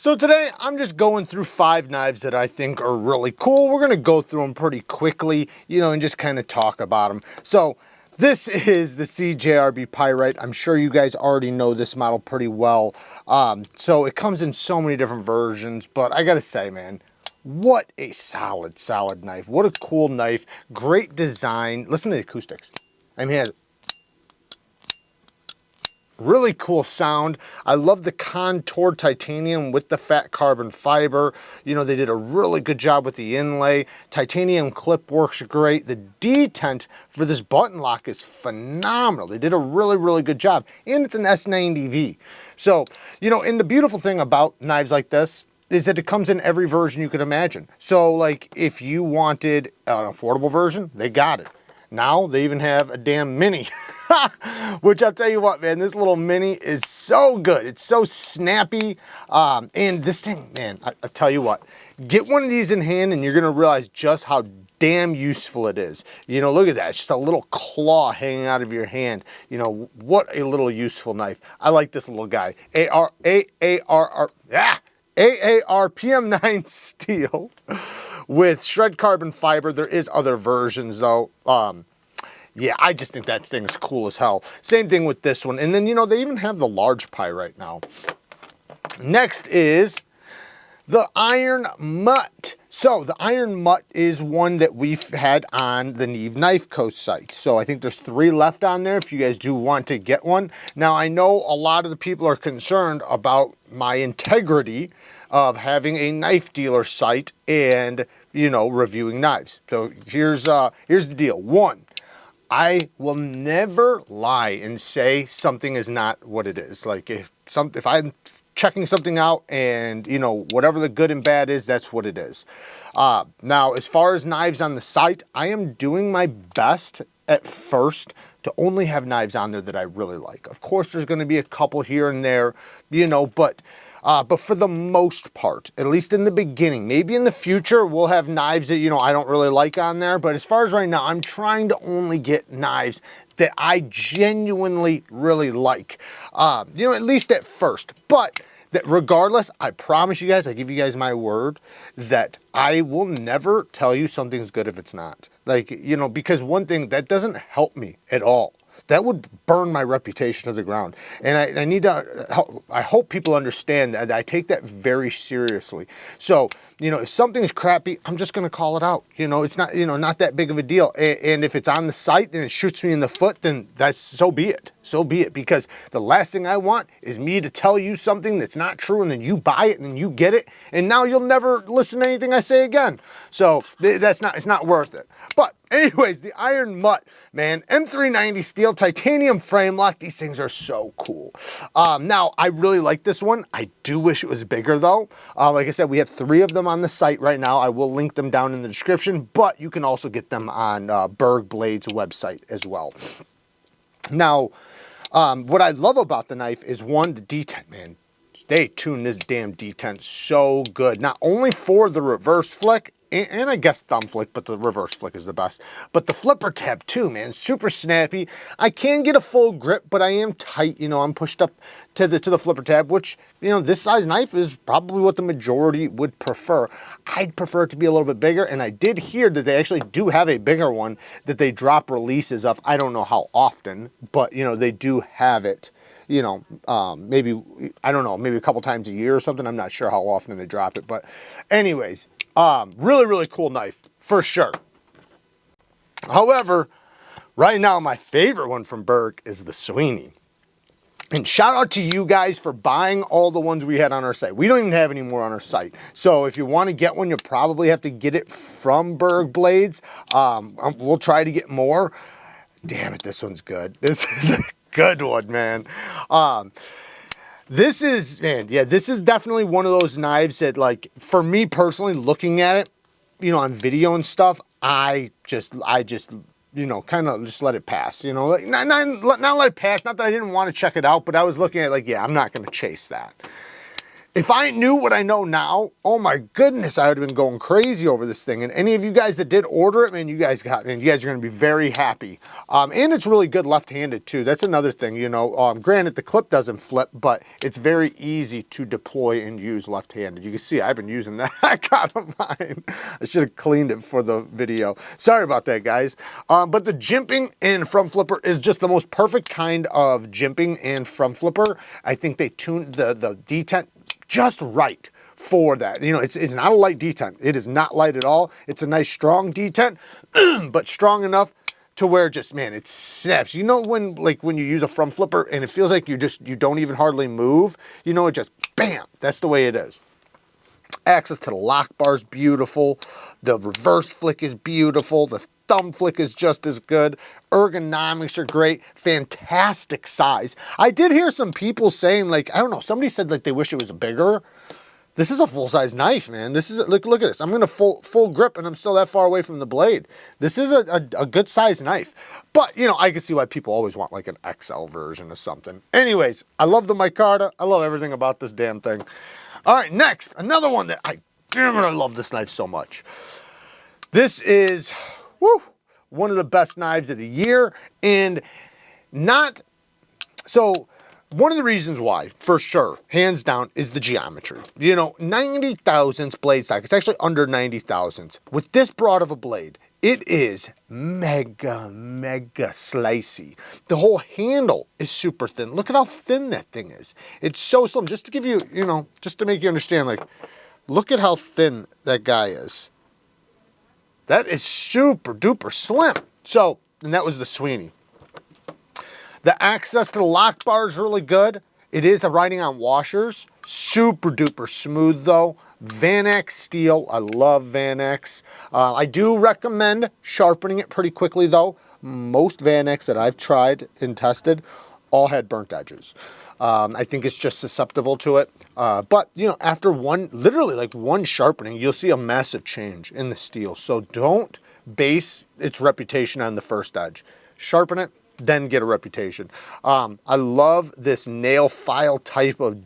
So today I'm just going through 5 knives that I think are really cool. We're gonna go through them pretty quickly, and just kind of talk about them. So this is the CJRB Pyate. I'm sure you guys already know this model pretty well. So it comes in so many different versions, but I gotta say, man, what a solid knife. What a cool knife. Great design. Listen to the acoustics. I mean, it has really cool sound. I love the contoured titanium with the fat carbon fiber. They did a really good job with the inlay. Titanium clip works great. The detent for this button lock is phenomenal. They did a really good job. And it's an S90V. So, and the beautiful thing about knives like this is that it comes in every version you could imagine. So like if you wanted an affordable version, they got it. Now they even have a damn mini, which I'll tell you what, man, this little mini is so good. It's so snappy. And this thing, man, I'll tell you what, get one of these in hand and you're gonna realize just how damn useful it is. Look at that, it's just a little claw hanging out of your hand. What a little useful knife. I like this little guy. AAR PM9 steel with shred carbon fiber. There is other versions though. Yeah, I just think that thing is cool as hell. Same thing with this one. And then, they even have the large Pyrite now. Next is the Iron MUTT. So the Iron MUTT is one that we've had on the Neve Knife Co. site. So I think there's 3 left on there if you guys do want to get one. Now I know a lot of the people are concerned about my integrity of having a knife dealer site and, reviewing knives. So here's the deal. 1, I will never lie and say something is not what it is. Like if I'm checking something out and, whatever the good and bad is, that's what it is. Now, as far as knives on the site, I am doing my best at first to only have knives on there that I really like. Of course, there's going to be a couple here and there, but for the most part, at least in the beginning, maybe in the future, we'll have knives that, I don't really like on there. But as far as right now, I'm trying to only get knives that I genuinely really like, at least at first. But that regardless, I promise you guys, I give you guys my word that I will never tell you something's good if it's not. Like, because one thing, that doesn't help me at all. That would burn my reputation to the ground. And I need to, I hope people understand that I take that very seriously. So, if something's crappy, I'm just going to call it out. It's not, not that big of a deal. And if it's on the site and it shoots me in the foot, then so be it. So be it. Because the last thing I want is me to tell you something that's not true and then you buy it and then you get it. And now you'll never listen to anything I say again. So it's not worth it. But anyways, the Iron MUTT, man, M390 steel titanium frame lock. These things are so cool. Now, I really like this one. I do wish it was bigger though. Like I said, we have 3 of them on the site right now. I will link them down in the description, but you can also get them on BERG Blades website as well. Now, what I love about the knife is 1, the detent, man. They tune this damn detent so good. Not only for the reverse flick, and I guess thumb flick, but the reverse flick is the best. But the flipper tab too, man, super snappy. I can get a full grip, but I am tight. I'm pushed up to the flipper tab, which, this size knife is probably what the majority would prefer. I'd prefer it to be a little bit bigger, and I did hear that they actually do have a bigger one that they drop releases of. I don't know how often, but, they do have it. Maybe, I don't know, maybe a couple times a year or something. I'm not sure how often they drop it, but anyways, really cool knife for sure. However, right now my favorite one from Burke is the Sweeny. And shout out to you guys for buying all the ones we had on our site. We don't even have any more on our site. So if you want to get one, you'll probably have to get it from BERG Blades. We'll try to get more. Damn it, this one's good. This is a good one, man. This is definitely one of those knives that, like, for me personally, looking at it, on video and stuff, I just kind of just let it pass, like not let it pass. Not that I didn't want to check it out, but I was looking at it like, yeah, I'm not going to chase that. If I knew what I know now, oh my goodness, I would have been going crazy over this thing. And any of you guys that did order it, man, you guys are going to be very happy. And it's really good left-handed too. That's another thing, you know. Granted, the clip doesn't flip, but it's very easy to deploy and use left-handed. You can see I've been using that. I got on mine. I should have cleaned it for the video. Sorry about that, guys. But the jimping and front flipper is just the most perfect kind of jimping and front flipper. I think they tuned the detent just right for that. You know, it's not a light detent. It is not light at all. It's a nice strong detent, but strong enough to where just, man, it snaps. You know when you use a front flipper and it feels like you don't even hardly move? You know, it just, bam, that's the way it is. Access to the lock bar is beautiful. The reverse flick is beautiful. The thumb flick is just as good. Ergonomics are great. Fantastic size. I did hear some people saying, like, I don't know, somebody said like they wish it was bigger. This is a full-size knife, man. This is, look at this. I'm going to full grip and I'm still that far away from the blade. This is a good size knife. But, you know, I can see why people always want like an XL version of something. Anyways, I love the micarta. I love everything about this damn thing. All right, next, another one that damn it, I love this knife so much. This is, woo, one of the best knives of the year, and one of the reasons why, for sure, hands down, is the geometry. You know, 90 thousandths blade stock. It's actually under 90 thousandths. With this broad of a blade, it is mega slicey. The whole handle is super thin. Look at how thin that thing is. It's so slim. Just to give you, you know, just to make you understand, like, look at how thin that guy is. That is super duper slim. So, and that was the Sweeney. The access to the lock bar is really good. It is riding on washers. Super duper smooth though. Van X steel. I love Van X. I do recommend sharpening it pretty quickly though. Most Van X that I've tried and tested all had burnt edges. I think it's just susceptible to it. But, you know, after literally like one sharpening, you'll see a massive change in the steel. So don't base its reputation on the first edge. Sharpen it, then get a reputation. I love this nail file type of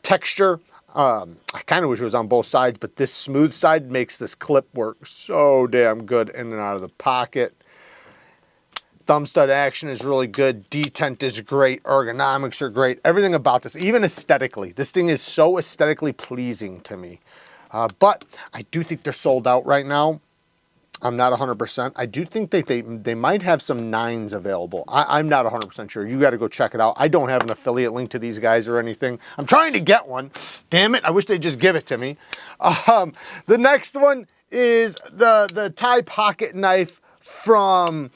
texture. I kind of wish it was on both sides, but this smooth side makes this clip work so damn good in and out of the pocket. Thumb stud action is really good. Detent is great. Ergonomics are great. Everything about this, even aesthetically, this thing is so aesthetically pleasing to me. But I do think they're sold out right now. I'm not 100%. I do think they might have some 9s available. I'm not 100% sure. You got to go check it out. I don't have an affiliate link to these guys or anything. I'm trying to get one. Damn it. I wish they'd just give it to me. The next one is the Thai pocket knife from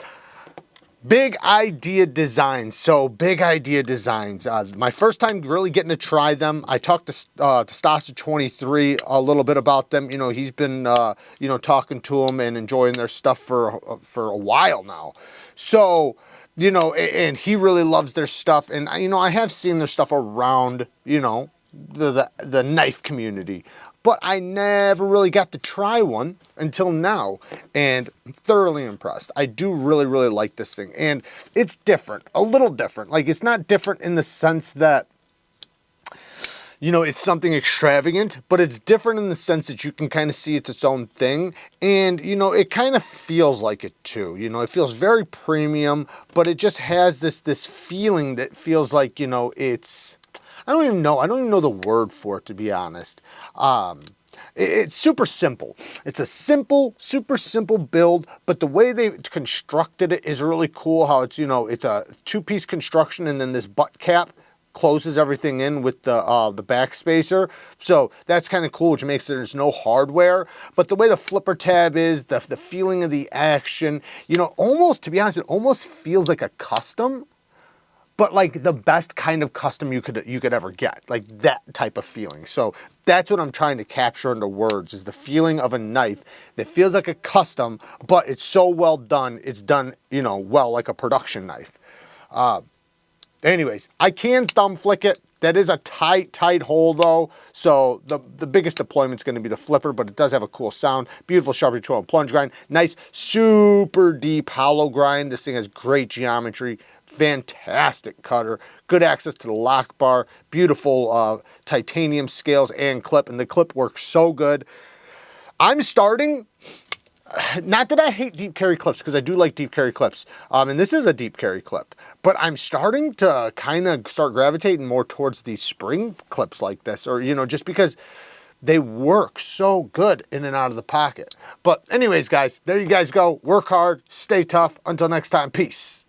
Big Idea Designs. So Big Idea Designs. My first time really getting to try them. I talked to Stasa23 a little bit about them. You know, he's been you know, talking to them and enjoying their stuff for a while now. So, you know, and he really loves their stuff. And you know, I have seen their stuff around, you know, the knife community. But I never really got to try one until now, and I'm thoroughly impressed. I do really like this thing, and it's different, a little different. Like, it's not different in the sense that, you know, it's something extravagant, but it's different in the sense that you can kind of see it's its own thing, and, you know, it kind of feels like it too. You know, it feels very premium, but it just has this feeling that feels like, you know, it's, I don't even know the word for it, to be honest. It's super simple. It's a super simple build, but the way they constructed it is really cool. How it's, you know, it's a 2-piece construction, and then this butt cap closes everything in with the back spacer. So that's kind of cool, which makes there's no hardware. But the way the flipper tab is, the feeling of the action, you know, almost, to be honest, it almost feels like a custom. But like the best kind of custom you could ever get, like that type of feeling. So that's what I'm trying to capture into words, is the feeling of a knife that feels like a custom, but it's so well done. It's done, you know, well, like a production knife. Anyways, I can thumb flick it. That is a tight hole though. So the biggest deployment is going to be the flipper, but it does have a cool sound. Beautiful sharpie tool and plunge grind. Nice, super deep hollow grind. This thing has great geometry. fantastic cutter, good access to the lock bar, beautiful titanium scales and clip, and the clip works so good. I'm starting, not that I hate deep carry clips, because I do like deep carry clips, and this is a deep carry clip, but I'm starting to kind of start gravitating more towards these spring clips like this, or, you know, just because they work so good in and out of the pocket. But anyways, guys, there you guys go. Work hard, stay tough. Until next time, peace.